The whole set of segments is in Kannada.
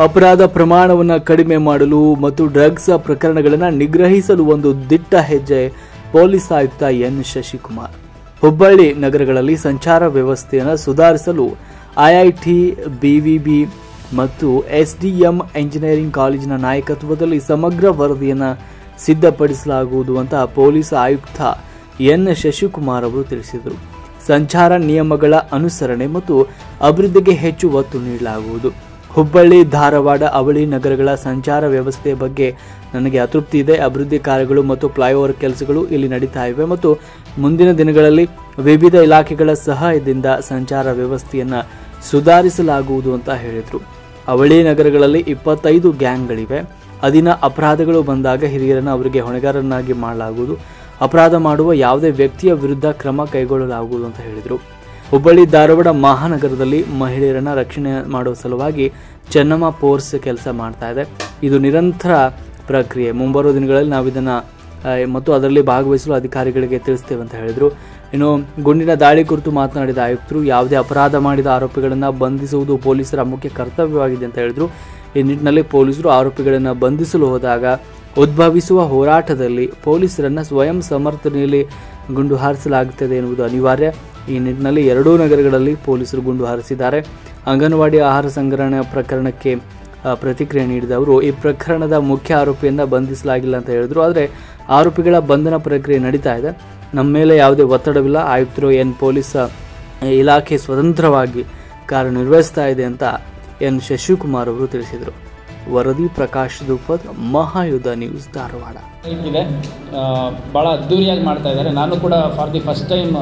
ಅಪರಾಧ ಪ್ರಮಾಣವನ್ನು ಕಡಿಮೆ ಮಾಡಲು ಮತ್ತು ಡ್ರಗ್ಸ್ ಪ್ರಕರಣಗಳನ್ನು ನಿಗ್ರಹಿಸಲು ಒಂದು ದಿಟ್ಟ ಹೆಜ್ಜೆ ಪೊಲೀಸ್ ಆಯುಕ್ತ ಎನ್ ಶಶಿಕುಮಾರ್. ಹುಬ್ಬಳ್ಳಿ ನಗರಗಳಲ್ಲಿ ಸಂಚಾರ ವ್ಯವಸ್ಥೆಯನ್ನು ಸುಧಾರಿಸಲು ಐಐಟಿ, ಬಿವಿಬಿ ಮತ್ತು ಎಸ್ಡಿಎಂ ಎಂಜಿನಿಯರಿಂಗ್ ಕಾಲೇಜಿನ ನಾಯಕತ್ವದಲ್ಲಿ ಸಮಗ್ರ ವರದಿಯನ್ನು ಸಿದ್ಧಪಡಿಸಲಾಗುವುದು ಅಂತ ಪೊಲೀಸ್ ಆಯುಕ್ತ ಎನ್ ಶಶಿಕುಮಾರ್ ಅವರು ತಿಳಿಸಿದರು. ಸಂಚಾರ ನಿಯಮಗಳ ಅನುಸರಣೆ ಮತ್ತು ಅಭಿವೃದ್ಧಿಗೆ ಹೆಚ್ಚು ಒತ್ತು ನೀಡಲಾಗುವುದು. ಹುಬ್ಬಳ್ಳಿ, ಧಾರವಾಡ, ಅವಳಿ ನಗರಗಳ ಸಂಚಾರ ವ್ಯವಸ್ಥೆಯ ಬಗ್ಗೆ ನನಗೆ ಅತೃಪ್ತಿ ಇದೆ. ಅಭಿವೃದ್ಧಿ ಕಾರ್ಯಗಳು ಮತ್ತು ಫ್ಲೈಓವರ್ ಕೆಲಸಗಳು ಇಲ್ಲಿ ನಡೀತಾ ಇವೆ ಮತ್ತು ಮುಂದಿನ ದಿನಗಳಲ್ಲಿ ವಿವಿಧ ಇಲಾಖೆಗಳ ಸಹಾಯದಿಂದ ಸಂಚಾರ ವ್ಯವಸ್ಥೆಯನ್ನು ಸುಧಾರಿಸಲಾಗುವುದು ಅಂತ ಹೇಳಿದರು. ಅವಳಿ ನಗರಗಳಲ್ಲಿ 25 ಗ್ಯಾಂಗ್ಗಳಿವೆ. ಅದಿನ ಅಪರಾಧಗಳು ಬಂದಾಗ ಹಿರಿಯರನ್ನು ಅವರಿಗೆ ಹೊಣೆಗಾರರನ್ನಾಗಿ ಮಾಡಲಾಗುವುದು. ಅಪರಾಧ ಮಾಡುವ ಯಾವುದೇ ವ್ಯಕ್ತಿಯ ವಿರುದ್ಧ ಕ್ರಮ ಕೈಗೊಳ್ಳಲಾಗುವುದು ಅಂತ ಹೇಳಿದರು. ಹುಬ್ಬಳ್ಳಿ, ಧಾರವಾಡ ಮಹಾನಗರದಲ್ಲಿ ಮಹಿಳೆಯರನ್ನು ರಕ್ಷಣೆ ಮಾಡುವ ಸಲುವಾಗಿ ಚೆನ್ನಮ್ಮ ಫೋರ್ಸ್ ಕೆಲಸ ಮಾಡ್ತಾ ಇದೆ. ಇದು ನಿರಂತರ ಪ್ರಕ್ರಿಯೆ. ಮುಂಬರುವ ದಿನಗಳಲ್ಲಿ ನಾವು ಇದನ್ನು ಮತ್ತು ಅದರಲ್ಲಿ ಭಾಗವಹಿಸಲು ಅಧಿಕಾರಿಗಳಿಗೆ ತಿಳಿಸ್ತೇವೆ ಅಂತ ಹೇಳಿದರು. ಇನ್ನು ಗುಂಡಿನ ದಾಳಿ ಕುರಿತು ಮಾತನಾಡಿದ ಆಯುಕ್ತರು, ಯಾವುದೇ ಅಪರಾಧ ಮಾಡಿದ ಆರೋಪಿಗಳನ್ನು ಬಂಧಿಸುವುದು ಪೊಲೀಸರ ಮುಖ್ಯ ಕರ್ತವ್ಯವಾಗಿದೆ ಅಂತ ಹೇಳಿದರು. ಈ ನಿಟ್ಟಿನಲ್ಲಿ ಪೊಲೀಸರು ಆರೋಪಿಗಳನ್ನು ಬಂಧಿಸಲು ಹೋದಾಗ ಉದ್ಭವಿಸುವ ಹೋರಾಟದಲ್ಲಿ ಪೊಲೀಸರನ್ನು ಸ್ವಯಂ ಸಮರ್ಥನೆಯಲ್ಲಿ ಗುಂಡು ಹಾರಿಸಲಾಗುತ್ತದೆ ಎನ್ನುವುದು ಅನಿವಾರ್ಯ. ಈ ನಿಟ್ಟಿನಲ್ಲಿ 2 ನಗರಗಳಲ್ಲಿ ಪೊಲೀಸರು ಗುಂಡು ಹಾರಿಸಿದ್ದಾರೆ. ಅಂಗನವಾಡಿ ಆಹಾರ ಸಂಗ್ರಹಣೆ ಪ್ರಕರಣಕ್ಕೆ ಪ್ರತಿಕ್ರಿಯೆ ನೀಡಿದ ಅವರು, ಈ ಪ್ರಕರಣದ ಮುಖ್ಯ ಆರೋಪಿಯನ್ನು ಬಂಧಿಸಲಾಗಿಲ್ಲ ಅಂತ ಹೇಳಿದರು. ಆದರೆ ಆರೋಪಿಗಳ ಬಂಧನ ಪ್ರಕ್ರಿಯೆ ನಡೀತಾ ಇದೆ. ನಮ್ಮ ಮೇಲೆ ಯಾವುದೇ ಒತ್ತಡವಿಲ್ಲ. ಆಯುಕ್ತರು ಪೊಲೀಸ್ ಇಲಾಖೆ ಸ್ವತಂತ್ರವಾಗಿ ಕಾರ್ಯನಿರ್ವಹಿಸ್ತಾ ಇದೆ ಅಂತ ಎನ್ ಶಶಿಕುಮಾರ್ ಅವರು ತಿಳಿಸಿದರು. ವರದಿ ಪ್ರಕಾಶ್ ದುಪ್ಪದ್, ಮಹಾಯುಧ ನ್ಯೂಸ್, ಧಾರವಾಡ. ಭಾಳ ಅದ್ದೂರಿಯಾಗಿ ಮಾಡ್ತಾ ಇದ್ದಾರೆ. ನಾನು ಕೂಡ ಫಾರ್ ದಿ ಫಸ್ಟ್ ಟೈಮ್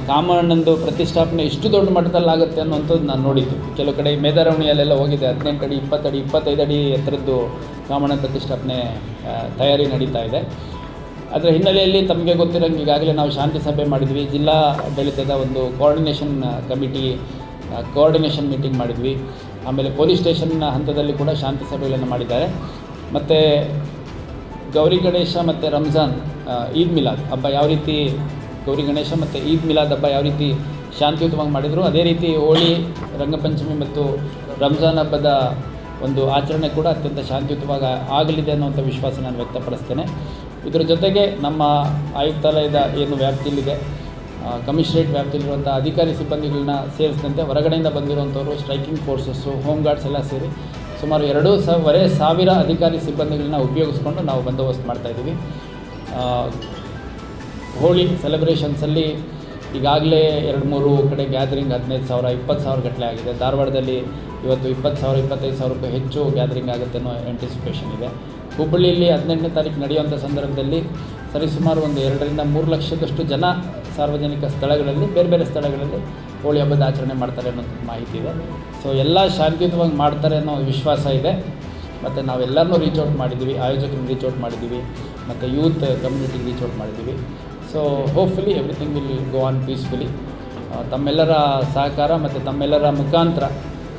ಕಾಮಣ್ಣಂದು ಪ್ರತಿಷ್ಠಾಪನೆ ಇಷ್ಟು ದೊಡ್ಡ ಮಟ್ಟದಲ್ಲಿ ಆಗುತ್ತೆ ಅನ್ನೋಂಥದ್ದು ನಾನು ನೋಡಿದ್ದು. ಕೆಲವು ಕಡೆ ಮೇದಾರವಣಿಯಲ್ಲೆಲ್ಲ ಹೋಗಿದೆ. 18 ಅಡಿ, 20 ಅಡಿ, 25 ಅಡಿ ಎತ್ತರದ್ದು ಕಾಮಣ್ಣ ಪ್ರತಿಷ್ಠಾಪನೆ ತಯಾರಿ ನಡೀತಾ ಇದೆ. ಅದರ ಹಿನ್ನೆಲೆಯಲ್ಲಿ ತಮಗೆ ಗೊತ್ತಿರೋಂಗೆ ಈಗಾಗಲೇ ನಾವು ಶಾಂತಿ ಸಭೆ ಮಾಡಿದ್ವಿ. ಜಿಲ್ಲಾ ಆಡಳಿತದ ಒಂದು ಕೋಆರ್ಡಿನೇಷನ್ ಮೀಟಿಂಗ್ ಮಾಡಿದ್ವಿ. ಆಮೇಲೆ ಪೊಲೀಸ್ ಸ್ಟೇಷನ್ ಹಂತದಲ್ಲಿ ಕೂಡ ಶಾಂತಿ ಸಭೆಗಳನ್ನು ಮಾಡಿದ್ದಾರೆ. ಮತ್ತು ಗೌರಿ ಗಣೇಶ ಮತ್ತು ರಂಜಾನ್, ಈದ್ ಮಿಲಾದ್ ಹಬ್ಬ ಯಾವ ರೀತಿ, ಗೌರಿ ಗಣೇಶ ಮತ್ತು ಈದ್ ಮಿಲಾದ್ ಹಬ್ಬ ಯಾವ ರೀತಿ ಶಾಂತಿಯುತವಾಗಿ ಮಾಡಿದರು, ಅದೇ ರೀತಿ ಹೋಳಿ, ರಂಗಪಂಚಮಿ ಮತ್ತು ರಂಜಾನ್ ಹಬ್ಬದ ಒಂದು ಆಚರಣೆ ಕೂಡ ಅತ್ಯಂತ ಶಾಂತಿಯುತವಾಗಿ ಆಗಲಿದೆ ಅನ್ನುವಂಥ ವಿಶ್ವಾಸ ನಾನು ವ್ಯಕ್ತಪಡಿಸ್ತೇನೆ. ಇದರ ಜೊತೆಗೆ ನಮ್ಮ ಆಯುಕ್ತಾಲಯದ ಏನು ವ್ಯಾಪ್ತಿಯಲ್ಲಿದೆ, ಕಮಿಷನರೇಟ್ ವ್ಯಾಪ್ತಿಯಲ್ಲಿರುವಂಥ ಅಧಿಕಾರಿ ಸಿಬ್ಬಂದಿಗಳನ್ನ ಸೇರಿಸಿದಂತೆ ಹೊರಗಡೆಯಿಂದ ಬಂದಿರುವಂಥವರು, ಸ್ಟ್ರೈಕಿಂಗ್ ಫೋರ್ಸಸ್ಸು, ಹೋಮ್ ಗಾರ್ಡ್ಸ್ ಎಲ್ಲ ಸೇರಿ ಸುಮಾರು 2,500 ಅಧಿಕಾರಿ ಸಿಬ್ಬಂದಿಗಳನ್ನ ಉಪಯೋಗಿಸ್ಕೊಂಡು ನಾವು ಬಂದೋಬಸ್ತ್ ಮಾಡ್ತಾಯಿದ್ದೀವಿ. ಹೋಳಿ ಸೆಲೆಬ್ರೇಷನ್ಸಲ್ಲಿ ಈಗಾಗಲೇ 2-3 ಕಡೆ ಗ್ಯಾದರಿಂಗ್ 15,000, 20,000 ಗಟ್ಟಲೆ ಆಗಿದೆ. ಧಾರವಾಡದಲ್ಲಿ ಇವತ್ತು 20,000, 25,000 ಹೆಚ್ಚು ಗ್ಯಾದರಿಂಗ್ ಆಗುತ್ತೆ ಅನ್ನೋ ಆಂಟಿಸಿಪೇಷನ್ ಇದೆ. ಹುಬ್ಬಳ್ಳಿಯಲ್ಲಿ 18ನೇ ತಾರೀಕು ನಡೆಯುವಂಥ ಸಂದರ್ಭದಲ್ಲಿ ಸರಿಸುಮಾರು ಒಂದು 2-3 ಲಕ್ಷದಷ್ಟು ಜನ ಸಾರ್ವಜನಿಕ ಸ್ಥಳಗಳಲ್ಲಿ, ಬೇರೆ ಬೇರೆ ಸ್ಥಳಗಳಲ್ಲಿ ಹೋಳಿ ಹಬ್ಬದ ಆಚರಣೆ ಮಾಡ್ತಾರೆ ಅನ್ನೋದು ಮಾಹಿತಿ ಇದೆ. ಸೊ ಎಲ್ಲ ಶಾಂತಿಯುತವಾಗಿ ಮಾಡ್ತಾರೆ ಅನ್ನೋ ವಿಶ್ವಾಸ ಇದೆ. ಮತ್ತು ನಾವೆಲ್ಲರನ್ನೂ ರೀಚೌಟ್ ಮಾಡಿದ್ದೀವಿ, ಆಯೋಜಕರನ್ನು ರೀಚೌಟ್ ಮಾಡಿದ್ದೀವಿ, ಮತ್ತು ಯೂತ್ ಕಮ್ಯುನಿಟಿಗೆ ರೀಚೌಟ್ ಮಾಡಿದ್ದೀವಿ. So hopefully everything will go on peacefully. ತಮ್ಮೆಲ್ಲರ ಸಹಕಾರ ಮತ್ತು ತಮ್ಮೆಲ್ಲರ ಮುಖಾಂತರ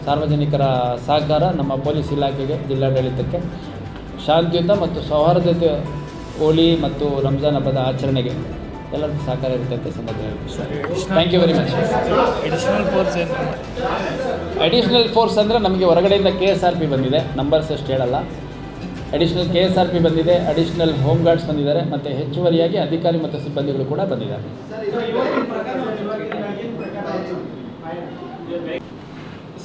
ಸಾರ್ವಜನಿಕರ ಸಹಕಾರ ನಮ್ಮ ಪೊಲೀಸ್ ಇಲಾಖೆಗೆ, ಜಿಲ್ಲಾಡಳಿತಕ್ಕೆ ಶಾಂತಿಯುತ ಮತ್ತು ಸೌಹಾರ್ದತೆ ಹೋಳಿ ಮತ್ತು ರಂಜಾನ್ ಹಬ್ಬದ ಆಚರಣೆಗೆ ಎಲ್ಲರಿಗೂ ಸಹಕಾರ ಇರುತ್ತೆ ಅಂತ ಸಂದರ್ಭ ಹೇಳ್ತೀವಿ. Thank you very much. Additional force ಅಂದರೆ ನಮಗೆ ಹೊರಗಡೆಯಿಂದ KSRP ಬಂದಿದೆ, ನಂಬರ್ಸ್ ಅಷ್ಟು ಹೇಳಲ್ಲ. ಅಡಿಷ್ನಲ್ KSRP ಬಂದಿದೆ, ಅಡಿಷ್ನಲ್ ಹೋಮ್ ಗಾರ್ಡ್ಸ್ ಬಂದಿದ್ದಾರೆ, ಮತ್ತು ಹೆಚ್ಚುವರಿಯಾಗಿ ಅಧಿಕಾರಿ ಮತ್ತು ಸಿಬ್ಬಂದಿಗಳು ಕೂಡ ಬಂದಿದ್ದಾರೆ.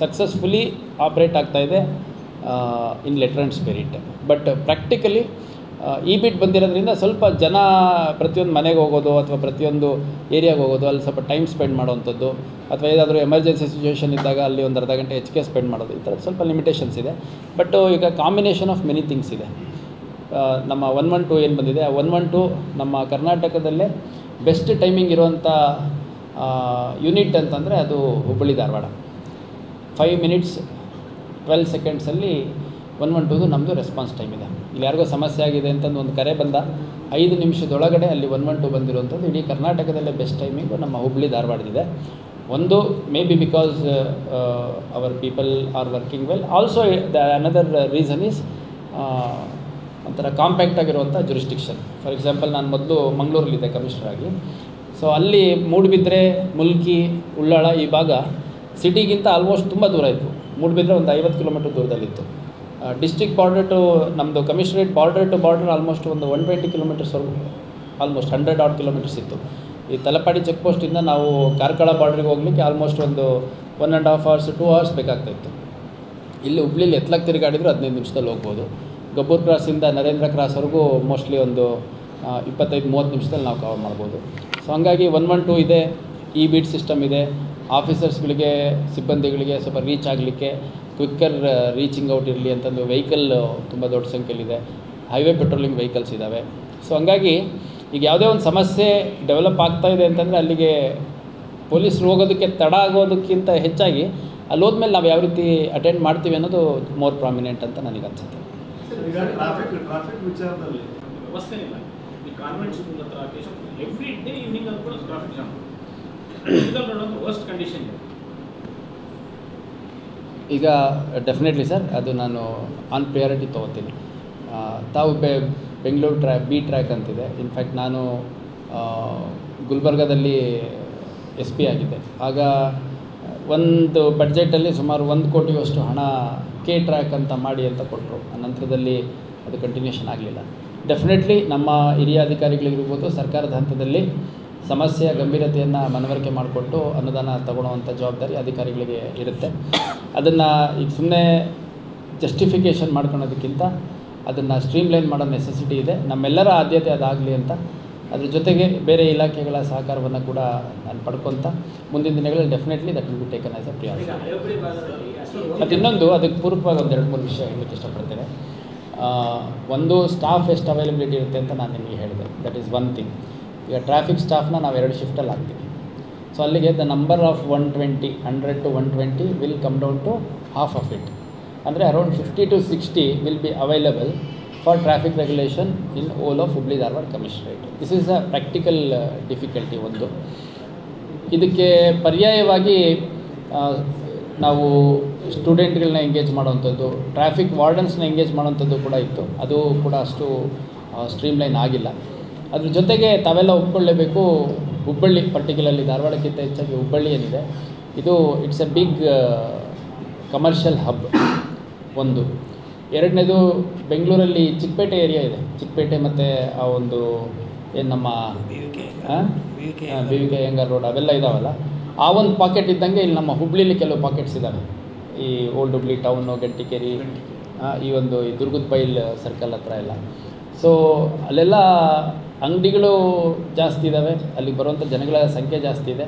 ಸಕ್ಸಸ್ಫುಲಿ ಆಪ್ರೇಟ್ ಆಗ್ತಾಯಿದೆ in letter and spirit. But practically ಈ ಬಿಟ್ ಬಂದಿರೋದ್ರಿಂದ ಸ್ವಲ್ಪ ಜನ ಪ್ರತಿಯೊಂದು ಮನೆಗೆ ಹೋಗೋದು ಅಥವಾ ಪ್ರತಿಯೊಂದು ಏರಿಯಾಗೆ ಹೋಗೋದು, ಅಲ್ಲಿ ಸ್ವಲ್ಪ ಟೈಮ್ ಸ್ಪೆಂಡ್ ಮಾಡೋವಂಥದ್ದು, ಅಥವಾ ಏನಾದರೂ ಎಮರ್ಜೆನ್ಸಿ ಸಿಚುವೇಷನ್ ಇದ್ದಾಗ ಅಲ್ಲಿ ಒಂದು ಅರ್ಧ ಗಂಟೆ ಹೆಚ್ಚಿಗೆ ಸ್ಪೆಂಡ್ ಮಾಡೋದು, ಈ ಥರದ್ದು ಸ್ವಲ್ಪ ಲಿಮಿಟೇಷನ್ಸ್ ಇದೆ. ಬಟ್ ಈಗ ಕಾಂಬಿನೇಷನ್ ಆಫ್ ಮೆನಿ ಥಿಂಗ್ಸ್ ಇದೆ. ನಮ್ಮ 112 ಏನು ಬಂದಿದೆ, ಆ 112 ನಮ್ಮ ಕರ್ನಾಟಕದಲ್ಲೇ ಬೆಸ್ಟ್ ಟೈಮಿಂಗ್ ಇರುವಂಥ ಯೂನಿಟ್ ಅಂತಂದರೆ ಅದು ಹುಬ್ಬಳ್ಳಿ ಧಾರವಾಡ. 5 minutes 12 secondsಲ್ಲಿ 112 ನಮ್ಮದು ರೆಸ್ಪಾನ್ಸ್ ಟೈಮ್ ಇದೆ. ಇಲ್ಲಿ ಯಾರಿಗೋ ಸಮಸ್ಯೆ ಆಗಿದೆ ಅಂತಂದು ಒಂದು ಕರೆ ಬಂದ 5 ನಿಮಿಷದೊಳಗಡೆ ಅಲ್ಲಿ 112 ಬಂದಿರುವಂಥದ್ದು ಇಡೀ ಕರ್ನಾಟಕದಲ್ಲೇ ಬೆಸ್ಟ್ ಟೈಮಿಂಗು ನಮ್ಮ ಹುಬ್ಬಳ್ಳಿ ಧಾರವಾಡದಿದೆ. ಒಂದು may be because our people are working well. Also another reason is ಒಂಥರ ಕಾಂಪ್ಯಾಕ್ಟ್ ಆಗಿರುವಂಥ ಜುರಿಸ್ಟಿಕ್ಷನ್. ಫಾರ್ ಎಕ್ಸಾಂಪಲ್, ನಾನು ಮೊದಲು ಮಂಗಳೂರಲ್ಲಿದ್ದೆ ಕಮಿಷನರ್ ಆಗಿ. ಸೊ ಅಲ್ಲಿ ಮೂಡುಬಿದ್ರೆ, ಮುಲ್ಕಿ, ಉಳ್ಳಾಳ ಈ ಭಾಗ ಸಿಟಿಗಿಂತ ಆಲ್ಮೋಸ್ಟ್ ತುಂಬ ದೂರ ಇತ್ತು. ಮೂಡಬಿದ್ರೆ ಒಂದು 50 ಕಿಲೋಮೀಟ್ರ್ ದೂರದಲ್ಲಿತ್ತು. ಡಿಸ್ಟ್ರಿಕ್ಟ್ ಬಾರ್ಡರ್ ಟು ನಮ್ಮದು commissionerate border to border almost ಒಂದು 120 ಕಿಲೋಮೀಟರ್ಸ್ವರೆಗೂ, ಆಲ್ಮೋಸ್ಟ್ 100 ಆಡ್ ಕಿಲೋಮೀಟರ್ಸ್ ಇತ್ತು. ಈ ತಲಪಾಡಿ ಚೆಕ್ ಪೋಸ್ಟಿಂದ ನಾವು ಕಾರ್ಕಳ ಬಾರ್ಡ್ರಿಗೆ ಹೋಗಲಿಕ್ಕೆ ಆಲ್ಮೋಸ್ಟ್ ಒಂದು 1.5 hours 2 hours ಬೇಕಾಗ್ತಾಯಿತ್ತು. ಇಲ್ಲಿ ಹುಬ್ಳಿಲಿ ಎತ್ತಲಕ್ಕೆ ತಿರುಗಾಡಿದ್ರು 15 ನಿಮಿಷದಲ್ಲಿ ಹೋಗ್ಬೋದು. ಗಬ್ಬೂರ್ ಕ್ರಾಸಿಂದ ನರೇಂದ್ರ ಕ್ರಾಸ್ವರೆಗೂ ಮೋಸ್ಟ್ಲಿ ಒಂದು 25-30 ನಿಮಿಷದಲ್ಲಿ ನಾವು ಕವರ್ ಮಾಡ್ಬೋದು. ಸೊ ಹಂಗಾಗಿ 112 ಇದೆ, ಬೀಟ್ ಸಿಸ್ಟಮ್ ಇದೆ. ಆಫೀಸರ್ಸ್ಗಳಿಗೆ, ಸಿಬ್ಬಂದಿಗಳಿಗೆ ಸ್ವಲ್ಪ ರೀಚ್ ಆಗಲಿಕ್ಕೆ ಕ್ವಿಕ್ಕರ್ ರೀಚಿಂಗ್ ಔಟ್ ಇರಲಿ ಅಂತಂದು ವೆಹಿಕಲ್ ತುಂಬ ದೊಡ್ಡ ಸಂಖ್ಯೆಯಲ್ಲಿದೆ. ಹೈವೇ ಪೆಟ್ರೋಲಿಂಗ್ ವೆಹಿಕಲ್ಸ್ ಇದ್ದಾವೆ. ಸೊ ಹಂಗಾಗಿ ಈಗ ಯಾವುದೇ ಒಂದು ಸಮಸ್ಯೆ ಡೆವಲಪ್ ಆಗ್ತಾಯಿದೆ ಅಂತಂದರೆ ಅಲ್ಲಿಗೆ ಪೊಲೀಸರು ಹೋಗೋದಕ್ಕೆ ತಡ ಆಗೋದಕ್ಕಿಂತ ಹೆಚ್ಚಾಗಿ ಅಲ್ಲಿ ಹೋದ್ಮೇಲೆ ನಾವು ಯಾವ ರೀತಿ ಅಟೆಂಡ್ ಮಾಡ್ತೀವಿ ಅನ್ನೋದು ಮೋರ್ ಪ್ರಾಮಿನೆಂಟ್ ಅಂತ ನನಗೆ ಅನಿಸುತ್ತೆ. ಟ್ರಾಫಿಕ್ ವಿಚಾರದಲ್ಲಿ ವ್ಯವಸ್ಥೆ ಇಲ್ಲ. ಈ ಕಾನ್ವೆಂಟ್ಸ್ ಎವ್ರಿ ಡೇ ಈವ್ನಿಂಗ್ ಕೂಡ ಟ್ರಾಫಿಕ್ ಜಾಮ್. ವರ್ಸ್ಟ್ ಕಂಡೀಷನ್ ಇದೆ. ಈಗ ಡೆಫಿನೆಟ್ಲಿ ಸರ್, ಅದು ನಾನು ಆನ್ ಪ್ರಿಯಾರಿಟಿ ತೊಗೋತೀನಿ. ತಾವು ಬೆಂಗಳೂರು ಬಿ ಟ್ರ್ಯಾಕ್ ಅಂತಿದೆ. ಇನ್ಫ್ಯಾಕ್ಟ್ ನಾನು ಗುಲ್ಬರ್ಗಾದಲ್ಲಿ SP ಆಗಿದ್ದೆ. ಆಗ ಒಂದು ಬಡ್ಜೆಟಲ್ಲಿ ಸುಮಾರು 1 ಕೋಟಿಯಷ್ಟು ಹಣ ಕೆ ಟ್ರ್ಯಾಕ್ ಅಂತ ಮಾಡಿ ಅಂತ ಕೊಟ್ಟರು. ನಂತರದಲ್ಲಿ ಅದು ಕಂಟಿನ್ಯೂಷನ್ ಆಗಲಿಲ್ಲ. ಡೆಫಿನೆಟ್ಲಿ ನಮ್ಮ ಹಿರಿಯ ಅಧಿಕಾರಿಗಳಿಗಿರ್ಬೋದು, ಸರ್ಕಾರದ ಹಂತದಲ್ಲಿ ಸಮಸ್ಯೆಯ ಗಂಭೀರತೆಯನ್ನು ಮನವರಿಕೆ ಮಾಡಿಕೊಟ್ಟು ಅನುದಾನ ತಗೊಳ್ಳುವಂಥ ಜವಾಬ್ದಾರಿ ಅಧಿಕಾರಿಗಳಿಗೆ ಇರುತ್ತೆ. ಅದನ್ನು ಈಗ ಸುಮ್ಮನೆ ಜಸ್ಟಿಫಿಕೇಷನ್ ಮಾಡ್ಕೊಳೋದಕ್ಕಿಂತ ಅದನ್ನು ಸ್ಟ್ರೀಮ್ಲೈನ್ ಮಾಡೋ ನೆಸೆಸಿಟಿ ಇದೆ. ನಮ್ಮೆಲ್ಲರ ಆದ್ಯತೆ ಅದಾಗಲಿ ಅಂತ, ಅದ್ರ ಜೊತೆಗೆ ಬೇರೆ ಇಲಾಖೆಗಳ ಸಹಕಾರವನ್ನು ಕೂಡ ನಾನು ಪಡ್ಕೊತ ಮುಂದಿನ ದಿನಗಳಲ್ಲಿ definitely that will be taken as A priority. ಮತ್ತು ಇನ್ನೊಂದು ಅದಕ್ಕೆ ಪೂರ್ವಕವಾಗಿ ಒಂದು 2-3 ವಿಷಯ ಹೇಳಲಿಕ್ಕೆ ಇಷ್ಟಪಡ್ತೇನೆ. ಒಂದು, ಸ್ಟಾಫ್ ಎಷ್ಟು ಅವೈಲಬಿಲಿಟಿ ಇರುತ್ತೆ ಅಂತ ನಾನು ನಿಮಗೆ ಹೇಳಿದೆ. That is one thing. ಈಗ ಟ್ರಾಫಿಕ್ ಸ್ಟಾಫ್ನ ನಾವು 2 ಶಿಫ್ಟಲ್ಲಿ ಹಾಕ್ತೀವಿ. ಸೊ ಅಲ್ಲಿಗೆ the number of 100 to 120 will come down to half of it. ಅಂದರೆ around 50 to 60 will be available for traffic regulation in all of Hubli Dharwad commissionerate. This is a practical difficulty. ಒಂದು, ಇದಕ್ಕೆ ಪರ್ಯಾಯವಾಗಿ ನಾವು ಸ್ಟೂಡೆಂಟ್ಗಳನ್ನ ಎಂಗೇಜ್ ಮಾಡೋವಂಥದ್ದು, ಟ್ರಾಫಿಕ್ ವಾರ್ಡನ್ಸ್ನ ಎಂಗೇಜ್ ಮಾಡೋವಂಥದ್ದು ಕೂಡ ಇತ್ತು. ಅದು ಕೂಡ ಅಷ್ಟು ಸ್ಟ್ರೀಮ್ಲೈನ್ ಆಗಿಲ್ಲ. ಅದ್ರ ಜೊತೆಗೆ ತಾವೆಲ್ಲ ಒಪ್ಕೊಳ್ಳೇಬೇಕು, ಹುಬ್ಬಳ್ಳಿ ಪರ್ಟಿಕ್ಯುಲರ್ಲಿ ಧಾರವಾಡಕ್ಕಿಂತ ಹೆಚ್ಚಾಗಿ ಹುಬ್ಬಳ್ಳಿ ಏನಿದೆ, ಇದು it's a big commercial hub. ಒಂದು. ಎರಡನೇದು, ಬೆಂಗಳೂರಲ್ಲಿ ಚಿಕ್ಕಪೇಟೆ ಏರಿಯಾ ಇದೆ. ಚಿಕ್ಕಪೇಟೆ ಮತ್ತು ಆ ಒಂದು ಏನು ನಮ್ಮ BVK ಅಯ್ಯಂಗಾರ್ ರೋಡ್ ಅವೆಲ್ಲ ಇದ್ದಾವಲ್ಲ, ಆ ಒಂದು ಪಾಕೆಟ್ ಇದ್ದಂಗೆ ಇಲ್ಲಿ ನಮ್ಮ ಹುಬ್ಳಿಲಿ ಕೆಲವು ಪಾಕೆಟ್ಸ್ ಇದ್ದಾವೆ. ಈ ಓಲ್ಡ್ ಹುಬ್ಳಿ ಟೌನು, ಗಂಟಿಕೇರಿ, ಈ ದುರ್ಗದ ಬೈಲ್ ಸರ್ಕಲ್ ಹತ್ರ ಎಲ್ಲ. ಸೊ ಅಲ್ಲೆಲ್ಲ ಅಂಗಡಿಗಳು ಜಾಸ್ತಿ ಇದ್ದಾವೆ, ಅಲ್ಲಿಗೆ ಬರುವಂಥ ಜನಗಳ ಸಂಖ್ಯೆ ಜಾಸ್ತಿ ಇದೆ,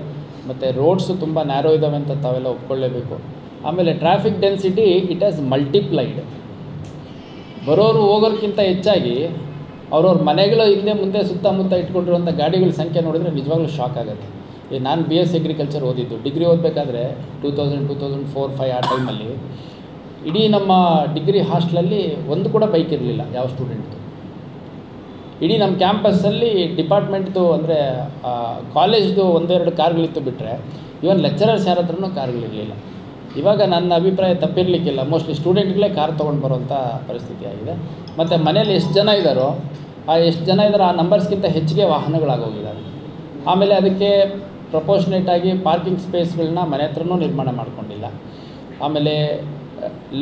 ಮತ್ತು ರೋಡ್ಸು ತುಂಬ ನ್ಯಾರೋ ಇದ್ದಾವೆ ಅಂತ ತಾವೆಲ್ಲ ಒಪ್ಕೊಳ್ಳೇಬೇಕು. ಆಮೇಲೆ traffic density it has multiplied. ಬರೋರು ಹೋಗೋರ್ಗಿಂತ ಹೆಚ್ಚಾಗಿ ಅವ್ರವ್ರ ಮನೆಗಳು ಹಿಂದೆ ಮುಂದೆ ಸುತ್ತಮುತ್ತ ಇಟ್ಕೊಂಡಿರುವಂಥ ಗಾಡಿಗಳ ಸಂಖ್ಯೆ ನೋಡಿದರೆ ನಿಜವಾಗ್ಲೂ ಶಾಕ್ ಆಗುತ್ತೆ. ಈಗ ನಾನು BS ಅಗ್ರಿಕಲ್ಚರ್ ಓದಿದ್ದು, ಡಿಗ್ರಿ ಓದಬೇಕಾದ್ರೆ 2000, 2004, 2005 ಆ ಟೈಮಲ್ಲಿ ಇಡೀ ನಮ್ಮ ಡಿಗ್ರಿ ಹಾಸ್ಟೆಲಲ್ಲಿ ಒಂದು ಕೂಡ ಬೈಕ್ ಇರಲಿಲ್ಲ ಯಾವ ಸ್ಟೂಡೆಂಟ್ದು. ಇಡೀ ನಮ್ಮ ಕ್ಯಾಂಪಸ್ಸಲ್ಲಿ ಡಿಪಾರ್ಟ್ಮೆಂಟ್ದು ಅಂದರೆ ಕಾಲೇಜ್ದು 1-2 ಕಾರ್ಗಳಿತ್ತು ಬಿಟ್ಟರೆ ಇವನ್ ಲೆಕ್ಚರರ್ಸ್ ಯಾರ ಹತ್ರನೂ ಕಾರ್ಗಳಿರಲಿಲ್ಲ. ಇವಾಗ ನನ್ನ ಅಭಿಪ್ರಾಯ ತಪ್ಪಿರಲಿಕ್ಕಿಲ್ಲ, ಮೋಸ್ಟ್ಲಿ ಸ್ಟೂಡೆಂಟ್ಗಳೇ ಕಾರ್ ತೊಗೊಂಡು ಬರೋವಂಥ ಪರಿಸ್ಥಿತಿ ಆಗಿದೆ. ಮತ್ತು ಮನೇಲಿ ಎಷ್ಟು ಜನ ಇದ್ದಾರೋ ಆ ನಂಬರ್ಸ್ಗಿಂತ ಹೆಚ್ಚಿಗೆ ವಾಹನಗಳಾಗೋಗಿದ್ದಾವೆ. ಆಮೇಲೆ ಅದಕ್ಕೆ ಪ್ರಪೋರ್ಷನೇಟಾಗಿ ಪಾರ್ಕಿಂಗ್ ಸ್ಪೇಸ್ಗಳನ್ನ ಮನೆ ಹತ್ರನೂ ನಿರ್ಮಾಣ ಮಾಡ್ಕೊಂಡಿಲ್ಲ. ಆಮೇಲೆ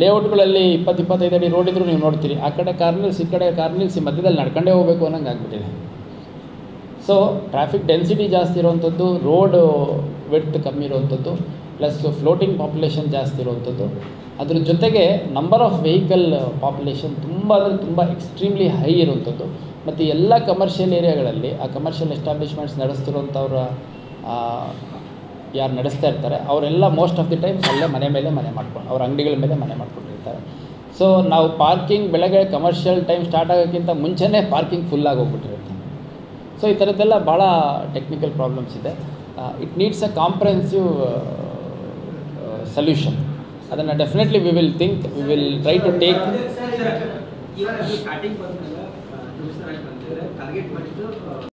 ಲೇಔಟ್ಗಳಲ್ಲಿ 20-25 ಅಡಿ ರೋಡ್ ಇದ್ದರೂ ನೀವು ನೋಡ್ತೀರಿ, ಆ ಕಡೆ ಕಾರ್ ನಿಲ್ಲಿಸಿ ಈ ಕಡೆ ಕಾರ್ ನಿಲ್ಲಿಸಿ ಮಧ್ಯದಲ್ಲಿ ನಡ್ಕೊಂಡೇ ಹೋಗಬೇಕು ಅನ್ನೋಂಗೆ ಆಗ್ಬಿಟ್ಟಿದೆ. ಸೊ ಟ್ರಾಫಿಕ್ ಡೆನ್ಸಿಟಿ ಜಾಸ್ತಿ ಇರುವಂಥದ್ದು, ರೋಡ್ ವಿಡ್ತ್ ಕಮ್ಮಿ ಇರುವಂಥದ್ದು, ಪ್ಲಸ್ ಫ್ಲೋಟಿಂಗ್ ಪಾಪ್ಯುಲೇಷನ್ ಜಾಸ್ತಿ ಇರುವಂಥದ್ದು, ಅದ್ರ ಜೊತೆಗೆ ನಂಬರ್ ಆಫ್ ವೆಹಿಕಲ್ ಪಾಪ್ಯುಲೇಷನ್ ತುಂಬ ಎಕ್ಸ್ಟ್ರೀಮ್ಲಿ ಹೈ ಇರುವಂಥದ್ದು. ಮತ್ತು ಎಲ್ಲ ಕಮರ್ಷಿಯಲ್ ಏರಿಯಾಗಳಲ್ಲಿ ಆ ಕಮರ್ಷಿಯಲ್ ಎಸ್ಟಾಬ್ಲಿಷ್ಮೆಂಟ್ಸ್ ನಡೆಸ್ತಿರೋಂಥವ್ರ ಯಾರು ನಡೆಸ್ತಾ ಇರ್ತಾರೆ ಅವರೆಲ್ಲ ಮೋಸ್ಟ್ ಆಫ್ ದಿ ಟೈಮ್ಸ್ ಅಲ್ಲೇ ಮನೆ ಮಾಡ್ಕೊಂಡು ಅವ್ರ ಅಂಗಡಿಗಳ ಮೇಲೆ ಮನೆ ಮಾಡ್ಕೊಂಡಿರ್ತಾರೆ. ಸೊ ನಾವು ಪಾರ್ಕಿಂಗ್ ಬೆಳಗ್ಗೆ ಕಮರ್ಷಿಯಲ್ ಟೈಮ್ ಸ್ಟಾರ್ಟ್ ಆಗೋಕ್ಕಿಂತ ಮುಂಚೆನೇ ಪಾರ್ಕಿಂಗ್ ಫುಲ್ಲಾಗಿ ಹೋಗ್ಬಿಟ್ಟಿರುತ್ತೆ. ಸೊ ಈ ಥರದ್ದೆಲ್ಲ ಭಾಳ ಟೆಕ್ನಿಕಲ್ ಪ್ರಾಬ್ಲಮ್ಸ್ ಇದೆ. It needs a comprehensive solution. ಅದನ್ನು definitely we will try to take.